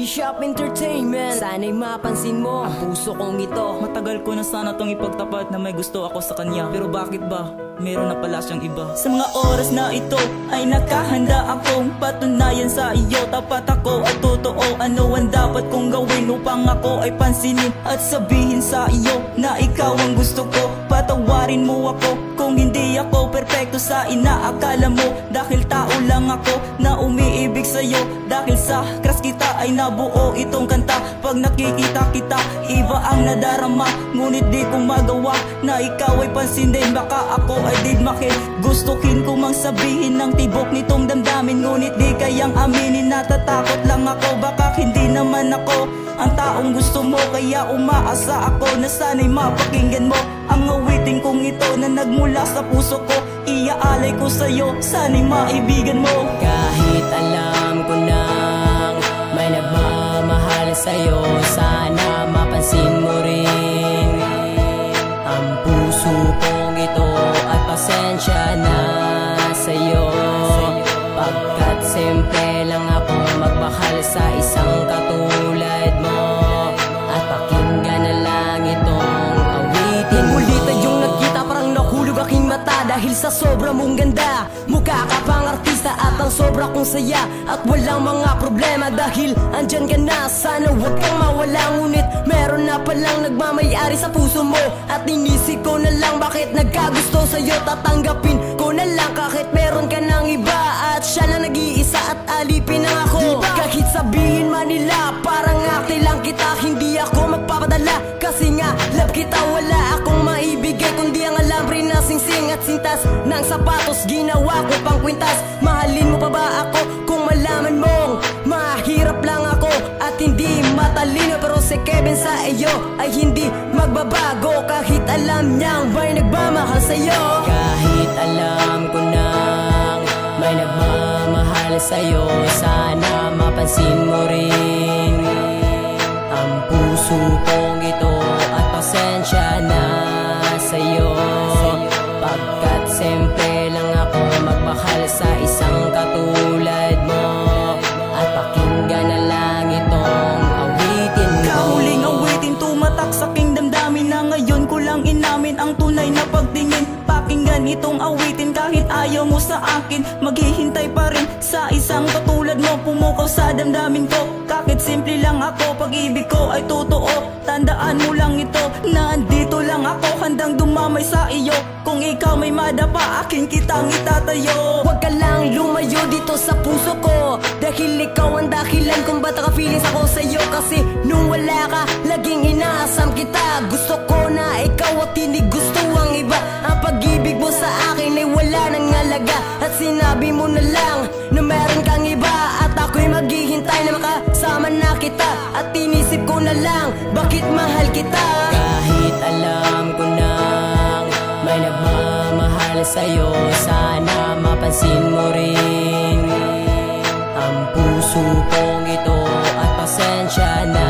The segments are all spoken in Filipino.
G-Shop Entertainment. Sana'y mapansin mo ang puso kong ito. Matagal ko na sana tong ipagtapat na may gusto ako sa kanya. Pero bakit ba? Meron na pala siyang iba. Sa mga oras na ito ay nakahanda akong patunayan sa iyo. Tapat ako at totoo. Ano ang dapat kong gawin upang ako ay pansinin at sabihin sa iyo na ikaw ang gusto ko. Patawarin mo ako kung hindi ako perpekto sa inaakala mo. Dahil tao lang ako na umiibig sa'yo. Dahil sa crush kita ay nabuo itong kanta. Pag nakikita kita, iba ang nadarama. Ngunit di ko magawa na ikaw ay pansinin. Baka ako ay digmakin. Gustuhin ko mang sabihin ng tibok nitong damdamin. Ngunit di kayang aminin, natatakot lang ako. Baka hindi naman ako ang taong gusto mo. Kaya umaasa ako na sana'y mapakinggan mo ang awitin kong ito na nagmula sa puso ko. Iaalay ko sa'yo, sana'y maibigan mo. Kahit alam ko nang may nagmamahal sa'yo, sana mapansin mo rin ang puso kong ito at pasensya na sa'yo. Pagkat simple lang ako magmahal sa isang katulad mo. At pakinggan na lang itong awitin mo. Muli tayong nagkita, parang nahulog aking mata. Dahil sa sobra mong ganda, mukha ka pang artista at ang sobra kong saya. At walang mga problema dahil andyan ka na. Sana huwag kang mawala, ngunit meron na palang nagmamayari sa puso mo. At inisip ko na lang bakit nagkagusto sa'yo. Tatanggapin ko na lang kahit meron ka ng iba. At siya lang nag-iisa at alipin ang ako, diba? Kahit sabihin man nila parang ate lang kita, hindi ako magpapadala. Kasi nga love kita, wala akong maibigay kundi ang alambre na singsing at sintas ng sapatos. Ginawa ko pang kwintas. Mahalin mo pa ba ako kung malaman mong mahirap lang ako at hindi matalino? Pero si Kevin sa iyo ay hindi magbabago kahit alam niyang may nagmamahal sa'yo. Kahit alam ko nang may nagmamahal sa'yo, sana mapansin mo rin ang puso kong ito at pasensya na sa'yo. Pagkat simple lang ako magmahal sa isang katulad mo. At pakinggan na lang itong awitin mo. Kahuling awitin tumatak sa aking damdamin na ngayon ko lang inamin ang tunay na pagtingin. Pakinggan itong awitin kahit ayaw mo sa akin. Maghihintay pa rin sa isang katulad mo. Pumukaw sa damdamin ko kahit simple lang ako. Pag-ibig ko ay totoo. Tandaan mo lang ito na andito lang ako, handang dumamay sa iyo. Kung ikaw may madapa, akin kitang itatayo. Huwag ka lang lumayo dito sa puso ko, dahil ikaw ang dahilan kung ba't naka-feelings ako sa'yo. Kasi nung wala ka, laging inaasam kita. Gusto ko na ikaw at hindi gusto ang iba. Ang pag-ibig mo sa akin ay wala nang halaga. At sinabi mo na lang na meron kang iba. At ako'y maghihintay na makasama na kita. At inisip ko na lang bakit mahal kita. Kahit alam ko nang may nagmamahal sa'yo, sana mapansin mo rin ang puso kong ito at pasensya na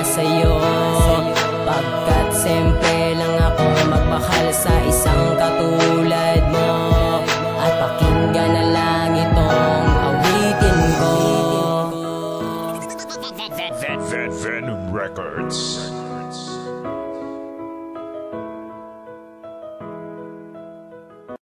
sa'yo. Pagkat simple lang ako magmahal sa isang katulad mo. At pakinggan na lang itong awitin ko. Venom Records.